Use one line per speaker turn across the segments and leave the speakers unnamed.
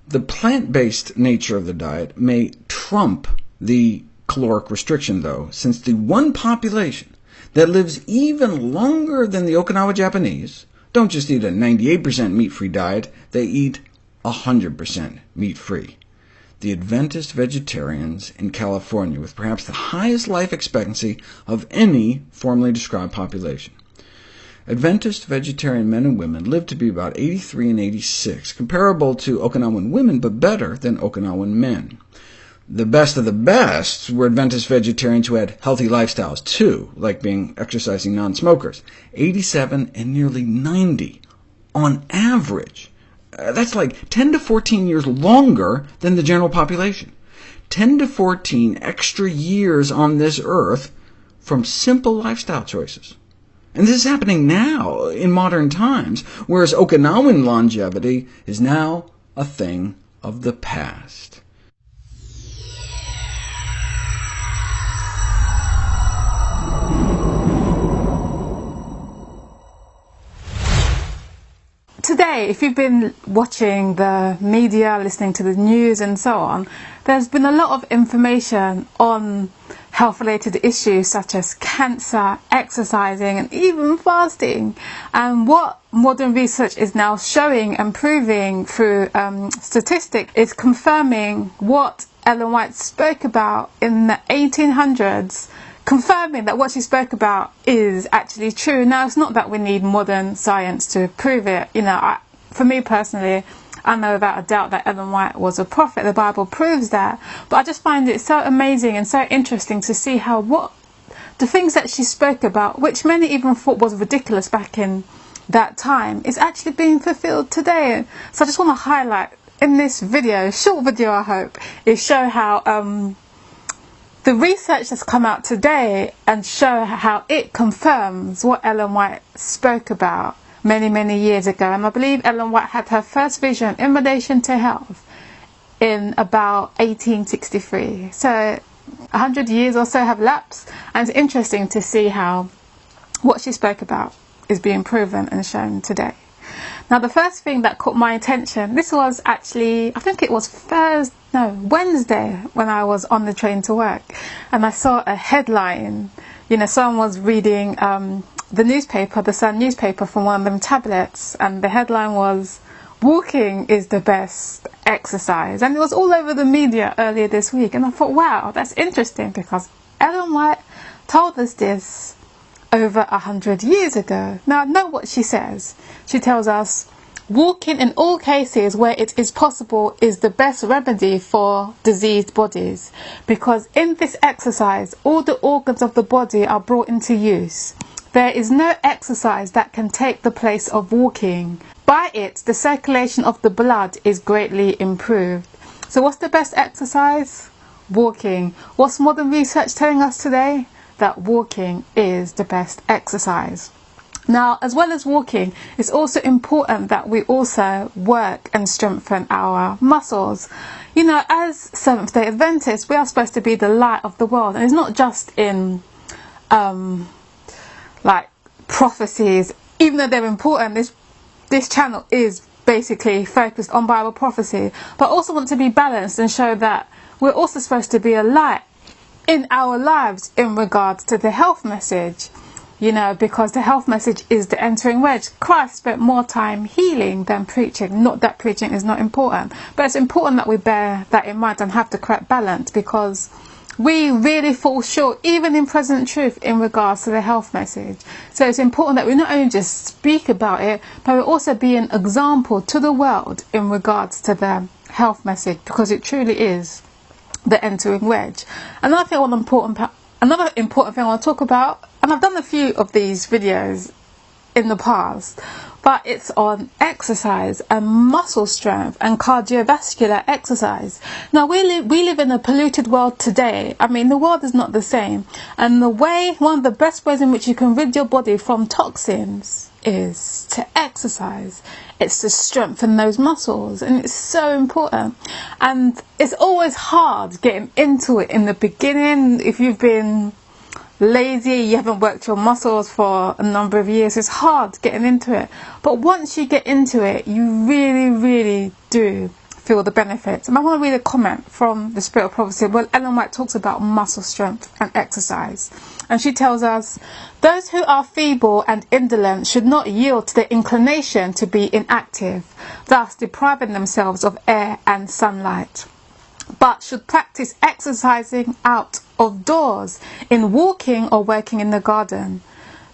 The plant-based nature of the diet may trump the caloric restriction, though, since the one population that lives even longer than the Okinawa Japanese don't just eat a 98% meat-free diet, they eat 100% meat-free. The Adventist vegetarians in California, with perhaps the highest life expectancy of any formally described population. Adventist vegetarian men and women live to be about 83 and 86, comparable to Okinawan women, but better than Okinawan men. The best of the best were Adventist vegetarians who had healthy lifestyles too, like exercising non-smokers, 87 and nearly 90 on average. That's like 10 to 14 years longer than the general population. 10 to 14 extra years on this earth from simple lifestyle choices. And this is happening now, in modern times, whereas Okinawan longevity is now a thing of the past.
Today, if you've been watching the media, listening to the news and so on, there's been a lot of information on health-related issues such as cancer, exercising, and even fasting. And what modern research is now showing and proving through statistics is confirming what Ellen White spoke about in the 1800s, confirming that what she spoke about is actually true. Now, it's not that we need modern science to prove it. For me personally, I know without a doubt that Ellen White was a prophet. The Bible proves that. But I just find it so amazing and so interesting to see how the things that she spoke about, which many even thought was ridiculous back in that time, is actually being fulfilled today. So I just want to highlight in this video, short video I hope, is show how the research that's come out today and show how it confirms what Ellen White spoke about many years ago. And I believe Ellen White had her first vision in relation to health in about 1863. So 100 years or so have lapsed, and it's interesting to see how what she spoke about is being proven and shown today. Now, the first thing that caught my attention, this was actually, I think it was Wednesday, when I was on the train to work, and I saw a headline. Someone was reading the newspaper, the Sun newspaper, from one of them tablets, and the headline was, "Walking is the best exercise." And it was all over the media earlier this week, and I thought, wow, that's interesting, because Ellen White told us this over 100 years ago. Now, know what she says. She tells us, walking in all cases where it is possible is the best remedy for diseased bodies, because in this exercise all the organs of the body are brought into use. There is no exercise that can take the place of walking. By it, the circulation of the blood is greatly improved. So what's the best exercise? Walking. What's modern research telling us today? That walking is the best exercise. Now, as well as walking, it's also important that we also work and strengthen our muscles. As Seventh-day Adventists, we are supposed to be the light of the world. And it's not just in prophecies, even though they're important. This channel is basically focused on Bible prophecy, but I also want to be balanced and show that we're also supposed to be a light in our lives in regards to the health message, because the health message is the entering wedge. Christ spent more time healing than preaching. Not that preaching is not important, but it's important that we bear that in mind and have the correct balance, because we really fall short, even in present truth, in regards to the health message. So it's important that we not only just speak about it, but we also be an example to the world in regards to the health message, because it truly is the entering wedge. Another important thing I want to talk about, and I've done a few of these videos in the past, but it's on exercise and muscle strength and cardiovascular exercise. Now, we live in a polluted world today. The world is not the same, and one of the best ways in which you can rid your body from toxins is to exercise. It's to strengthen those muscles, and it's so important. And it's always hard getting into it in the beginning. If you've been lazy, you haven't worked your muscles for a number of years, it's hard getting into it. But once you get into it, you really do feel the benefits. And I want to read a comment from the Spirit of Prophecy where Ellen White talks about muscle strength and exercise. And she tells us, those who are feeble and indolent should not yield to the inclination to be inactive, thus depriving themselves of air and sunlight, but should practice exercising out of doors, in walking or working in the garden.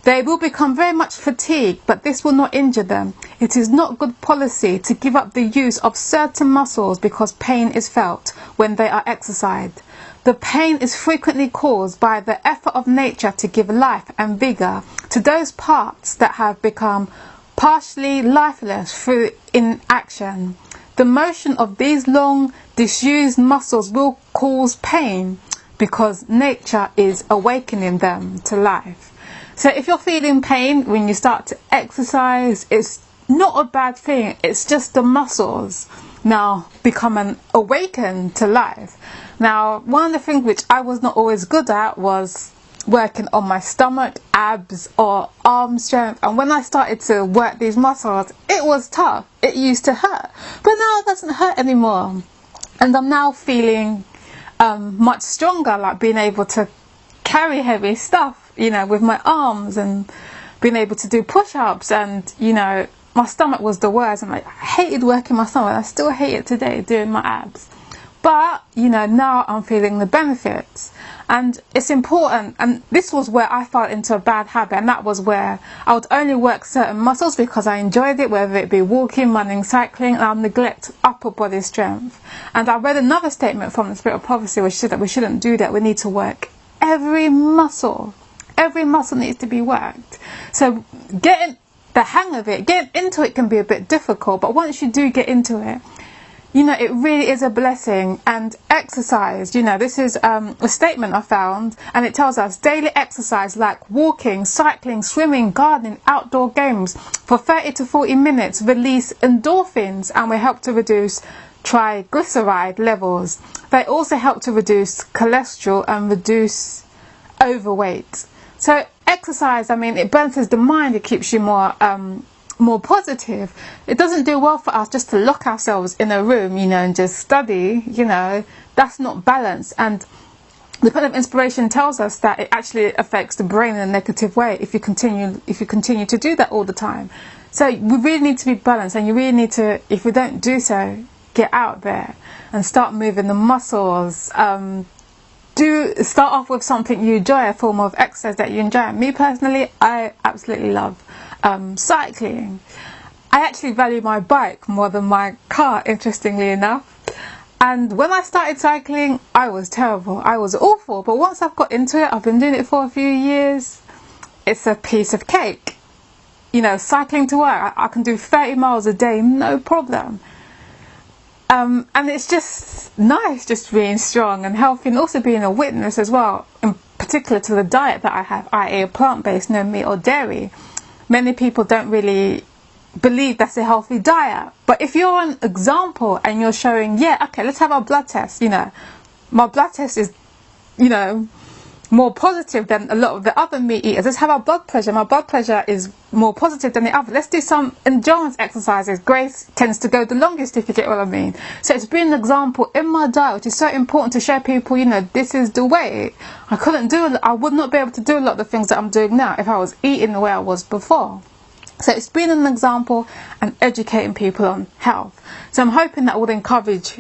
They will become very much fatigued, but this will not injure them. It is not good policy to give up the use of certain muscles because pain is felt when they are exercised. The pain is frequently caused by the effort of nature to give life and vigour to those parts that have become partially lifeless through inaction. The motion of these long, disused muscles will cause pain because nature is awakening them to life. So if you're feeling pain when you start to exercise, it's not a bad thing. It's just the muscles now becoming awakened to life. Now, one of the things which I was not always good at was working on my stomach, abs or arm strength. And when I started to work these muscles, it was tough. It used to hurt. But now it doesn't hurt anymore. And I'm now feeling much stronger, like being able to carry heavy stuff, with my arms, and being able to do push-ups. And my stomach was the worst, and I hated working my stomach. I still hate it today, doing my abs. But now I'm feeling the benefits, and it's important. And this was where I fell into a bad habit, and that was where I would only work certain muscles because I enjoyed it, whether it be walking, running, cycling, and I'll neglect upper body strength. And I read another statement from the Spirit of Prophecy which said that we shouldn't do that. We need to work every muscle. Every muscle needs to be worked. So getting the hang of it, getting into it can be a bit difficult, but once you do get into it, it really is a blessing. And exercise, this is a statement I found, and it tells us daily exercise like walking, cycling, swimming, gardening, outdoor games for 30 to 40 minutes release endorphins and will help to reduce triglyceride levels. They also help to reduce cholesterol and reduce overweight. So exercise, it balances the mind. It keeps you more positive. It doesn't do well for us just to lock ourselves in a room, and just study. That's not balance. And the Pen of Inspiration tells us that it actually affects the brain in a negative way if you continue to do that all the time. So we really need to be balanced, and you really need to, if we don't do so, get out there and start moving the muscles. Start off with something you enjoy, a form of exercise that you enjoy. Me personally, I absolutely love cycling. I actually value my bike more than my car, interestingly enough. And when I started cycling, I was terrible. I was awful. But once I've got into it, I've been doing it for a few years, it's a piece of cake. Cycling to work, I can do 30 miles a day, no problem. And it's just nice, just being strong and healthy, and also being a witness as well, in particular to the diet that I have, i.e. plant-based, no meat or dairy. Many people don't really believe that's a healthy diet. But if you're an example and you're showing, let's have our blood test. My blood test is, more positive than a lot of the other meat eaters. Let's have our blood pressure. My blood pressure is more positive than the other. Let's do some endurance exercises. Grace tends to go the longest, if you get what I mean. So it's been an example in my diet, which is so important to show people, this is the way. I would not be able to do a lot of the things that I'm doing now if I was eating the way I was before. So it's been an example and educating people on health. So I'm hoping that would encourage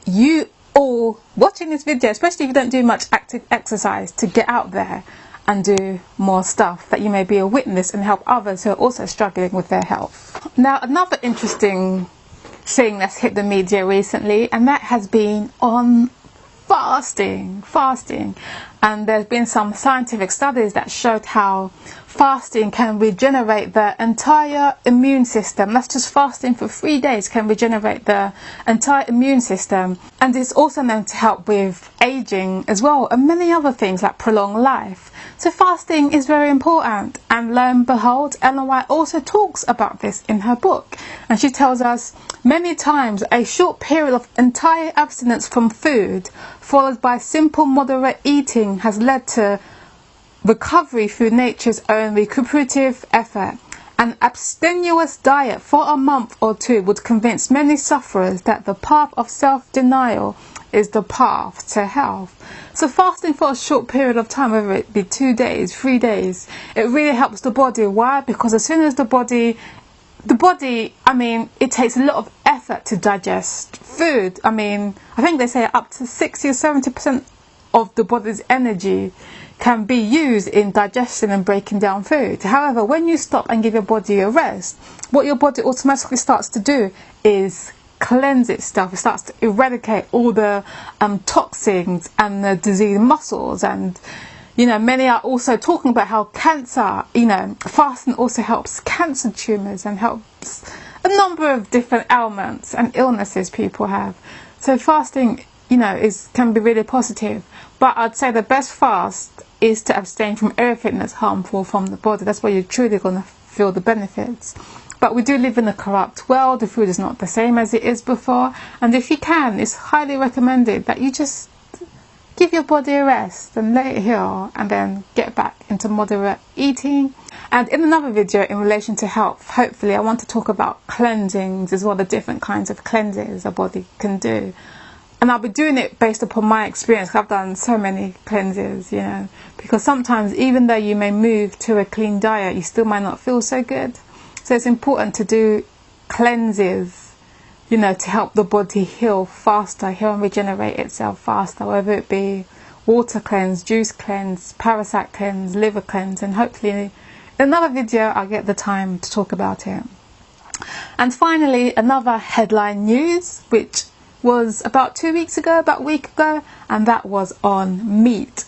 you all watching this video, especially if you don't do much active exercise, to get out there and do more stuff, that you may be a witness and help others who are also struggling with their health. Now, another interesting thing that's hit the media recently, and that has been on fasting. And there's been some scientific studies that showed how fasting can regenerate the entire immune system. That's just fasting for 3 days can regenerate the entire immune system. And it's also known to help with aging as well, and many other things like prolong life. So fasting is very important, and lo and behold, Ellen White also talks about this in her book. And she tells us many times a short period of entire abstinence from food followed by simple moderate eating has led to recovery through nature's own recuperative effort. An abstemious diet for a month or two would convince many sufferers that the path of self-denial is the path to health. So fasting for a short period of time, whether it be 2 days, 3 days, it really helps the body. Why? Because as soon as the body, it takes a lot of effort to digest food. I think they say up to 60 or 70% of the body's energy can be used in digestion and breaking down food. However, when you stop and give your body a rest, what your body automatically starts to do is cleanse itself. It starts to eradicate all the toxins and the diseased muscles. And many are also talking about how cancer, fasting also helps cancer tumours and helps a number of different ailments and illnesses people have. So fasting, can be really positive. But I'd say the best fast is to abstain from everything that's harmful from the body. That's where you're truly going to feel the benefits. But we do live in a corrupt world. The food is not the same as it is before. And if you can, it's highly recommended that you just give your body a rest and let it heal, and then get back into moderate eating. And in another video in relation to health, hopefully I want to talk about cleansings as well, the different kinds of cleanses a body can do. And I'll be doing it based upon my experience. I've done so many cleanses, because sometimes even though you may move to a clean diet, you still might not feel so good. So it's important to do cleanses, to help the body heal faster, heal and regenerate itself faster, whether it be water cleanse, juice cleanse, parasite cleanse, liver cleanse, and hopefully in another video I'll get the time to talk about it. And finally, another headline news, which was about 2 weeks ago, about a week ago, and that was on meat.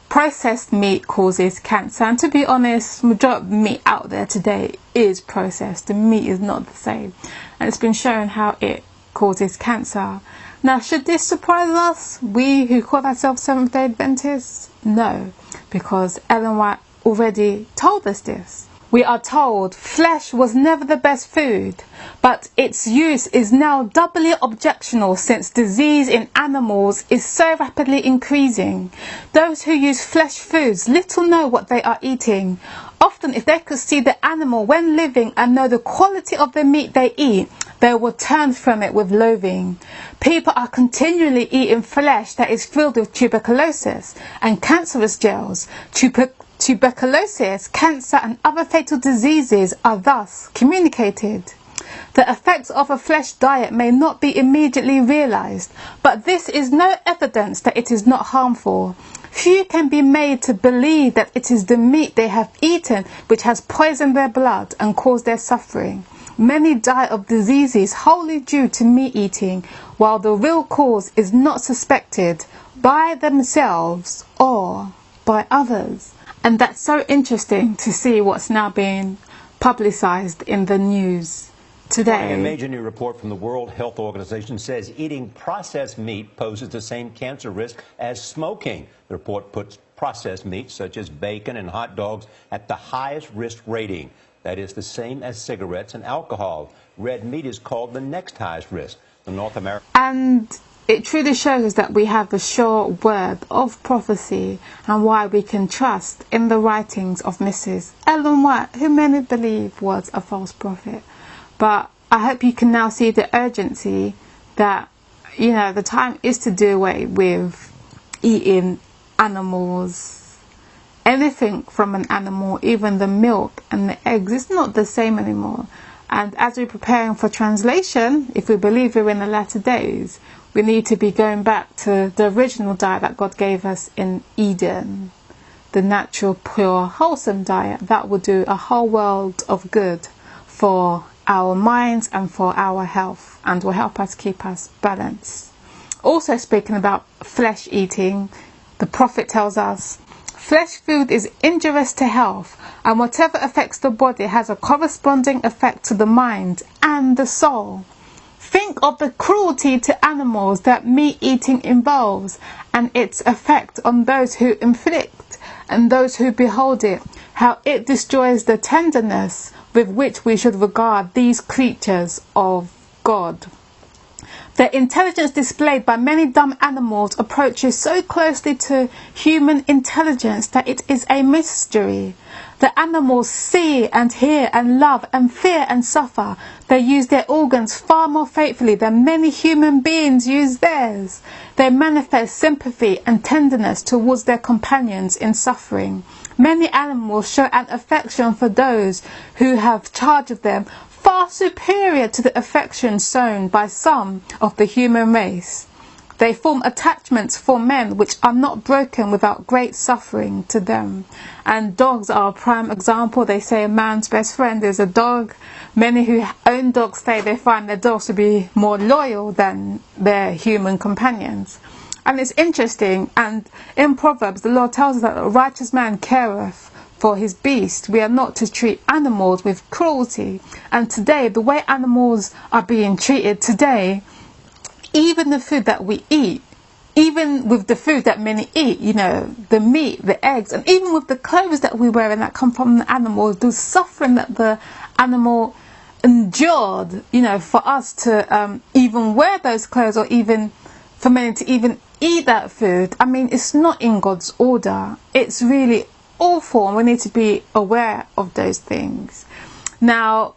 Processed meat causes cancer, and to be honest, majority of meat out there today is processed. The meat is not the same, and it's been shown how it causes cancer. Now, should this surprise us, we who call ourselves Seventh-day Adventists? No, because Ellen White already told us this. We are told flesh was never the best food, but its use is now doubly objectionable since disease in animals is so rapidly increasing. Those who use flesh foods little know what they are eating. Often, if they could see the animal when living and know the quality of the meat they eat, they will turn from it with loathing. People are continually eating flesh that is filled with tuberculosis and cancerous germs. Tuberculosis, cancer and other fatal diseases are thus communicated. The effects of a flesh diet may not be immediately realized, but this is no evidence that it is not harmful. Few can be made to believe that it is the meat they have eaten which has poisoned their blood and caused their suffering. Many die of diseases wholly due to meat eating, while the real cause is not suspected by themselves or by others. And that's so interesting to see what's now being publicized in the news today.
A major new report from the World Health Organization says eating processed meat poses the same cancer risk as smoking. The report puts processed meats such as bacon and hot dogs at the highest risk rating. That is the same as cigarettes and alcohol. Red meat is called the next highest risk. The North American...
And it truly shows that we have the sure word of prophecy and why we can trust in the writings of Mrs. Ellen White, who many believe was a false prophet. But I hope you can now see the urgency that, the time is to do away with eating animals. Anything from an animal, even the milk and the eggs, it's not the same anymore. And as we're preparing for translation, if we believe we're in the latter days, we need to be going back to the original diet that God gave us in Eden. The natural, pure, wholesome diet that will do a whole world of good for our minds and for our health, and will help us keep us balanced. Also, speaking about flesh eating, the prophet tells us, flesh food is injurious to health, and whatever affects the body has a corresponding effect to the mind and the soul. Think of the cruelty to animals that meat eating involves, and its effect on those who inflict and those who behold it, how it destroys the tenderness with which we should regard these creatures of God. The intelligence displayed by many dumb animals approaches so closely to human intelligence that it is a mystery. The animals see and hear and love and fear and suffer. They use their organs far more faithfully than many human beings use theirs. They manifest sympathy and tenderness towards their companions in suffering. Many animals show an affection for those who have charge of them, far superior to the affection shown by some of the human race. They form attachments for men which are not broken without great suffering to them. And dogs are a prime example. They say a man's best friend is a dog. Many who own dogs say they find their dogs to be more loyal than their human companions. And it's interesting, and in Proverbs the Lord tells us that a righteous man careth for his beast. We are not to treat animals with cruelty. And today, the way animals are being treated today, even the food that we eat, even with the food that many eat, you know, the meat, the eggs, and even with the clothes that we wear and that come from the animal, the suffering that the animal endured, you know, for us to even wear those clothes, or even for many to even eat that food. I mean, it's not in God's order. It's really awful, and we need to be aware of those things. Now,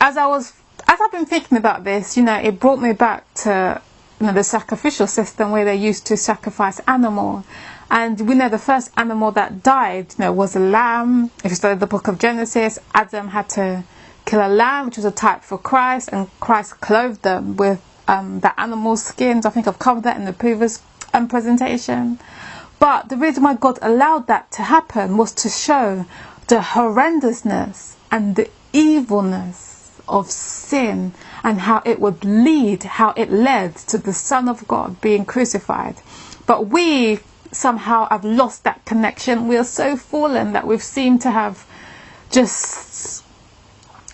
as I've been thinking about this, you know, it brought me back to, you know, the sacrificial system where they used to sacrifice animal. And we know the first animal that died, you know, was a lamb. If you study the book of Genesis, Adam had to kill a lamb, which was a type for Christ, and Christ clothed them with the animal skins. I think I've covered that in the previous presentation. But the reason why God allowed that to happen was to show the horrendousness and the evilness of sin, and how it would lead, how it led to the Son of God being crucified. But we somehow have lost that connection. We are so fallen that we've seemed to have just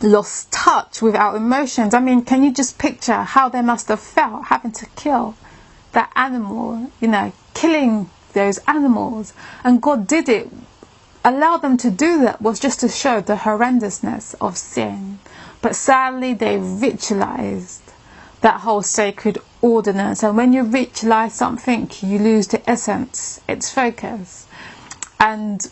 lost touch with our emotions. I mean, can you just picture how they must have felt having to kill that animal, you know, killing those animals? And God did it, allow them to do that, was just to show the horrendousness of sin. But sadly, they ritualized that whole sacred ordinance. And when you ritualize something, you lose the essence, its focus. And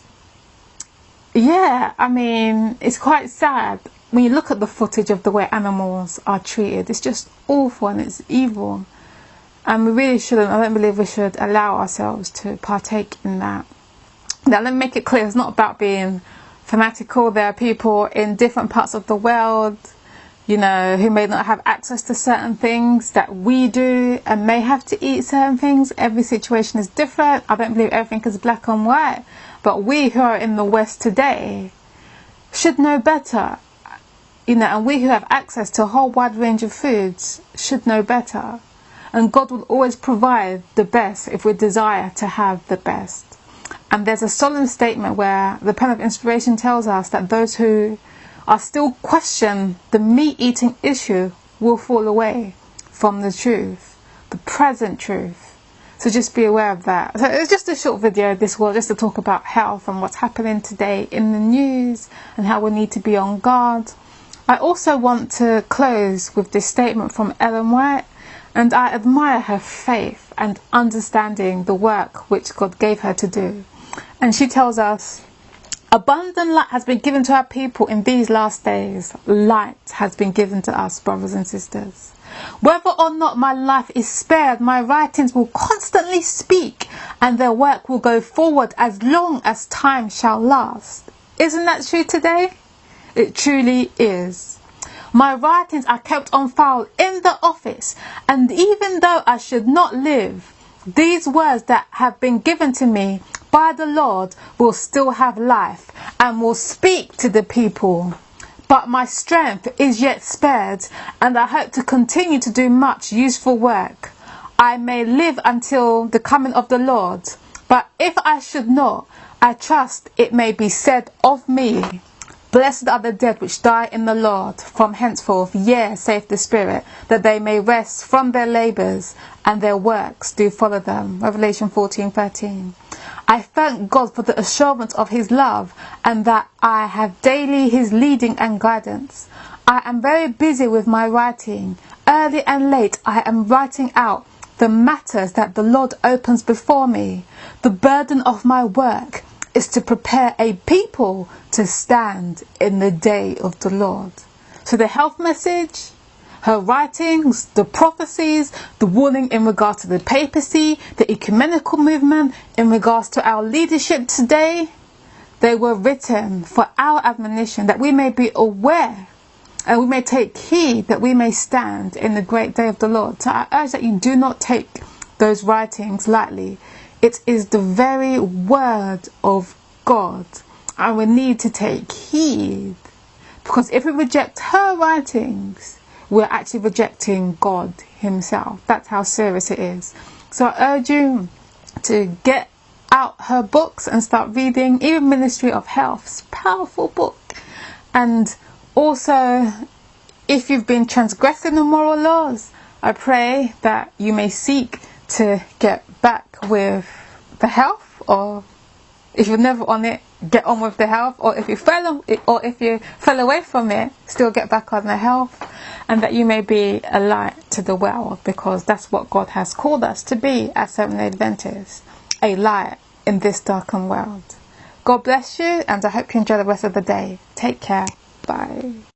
yeah, I mean, it's quite sad when you look at the footage of the way animals are treated. It's just awful and it's evil. And we really shouldn't, I don't believe we should allow ourselves to partake in that. Now, let me make it clear, it's not about being fanatical. There are people in different parts of the world, you know, who may not have access to certain things that we do, and may have to eat certain things. Every situation is different. I don't believe everything is black and white. But we who are in the West today should know better, you know, and we who have access to a whole wide range of foods should know better. And God will always provide the best if we desire to have the best. And there's a solemn statement where the pen of inspiration tells us that those who are still question the meat-eating issue will fall away from the truth, the present truth. So just be aware of that. So it's just a short video this was just to talk about health and what's happening today in the news and how we need to be on guard. I also want to close with this statement from Ellen White, and I admire her faith and understanding the work which God gave her to do. And she tells us, abundant light has been given to our people in these last days. Light has been given to us, brothers and sisters. Whether or not my life is spared, my writings will constantly speak, and their work will go forward as long as time shall last. Isn't that true today? It truly is. My writings are kept on file in the office, and even though I should not live, these words that have been given to me by the Lord will still have life and will speak to the people. But my strength is yet spared, and I hope to continue to do much useful work. I may live until the coming of the Lord, but if I should not, I trust it may be said of me, blessed are the dead which die in the Lord from henceforth, yea, saith the Spirit, that they may rest from their labours, and their works do follow them. Revelation 14:13. I thank God for the assurance of his love, and that I have daily his leading and guidance. I am very busy with my writing. Early and late I am writing out the matters that the Lord opens before me. The burden of my work is to prepare a people to stand in the day of the Lord. So the health message, her writings, the prophecies, the warning in regards to the papacy, the ecumenical movement, in regards to our leadership today, they were written for our admonition, that we may be aware and we may take heed, that we may stand in the great day of the Lord. So I urge that you do not take those writings lightly. It is the very word of God, and we need to take heed, because if we reject her writings, we're actually rejecting God himself. That's how serious it is. So I urge you to get out her books and start reading, even Ministry of Health's powerful book. And also, if you've been transgressing the moral laws, I pray that you may seek to get back with the health, or if you're never on it, get on with the health, or if you fell away from it, still get back on the health, and that you may be a light to the world, because that's what God has called us to be as Seventh-day Adventists, a light in this darkened world. God bless you, and I hope you enjoy the rest of the day. Take care. Bye.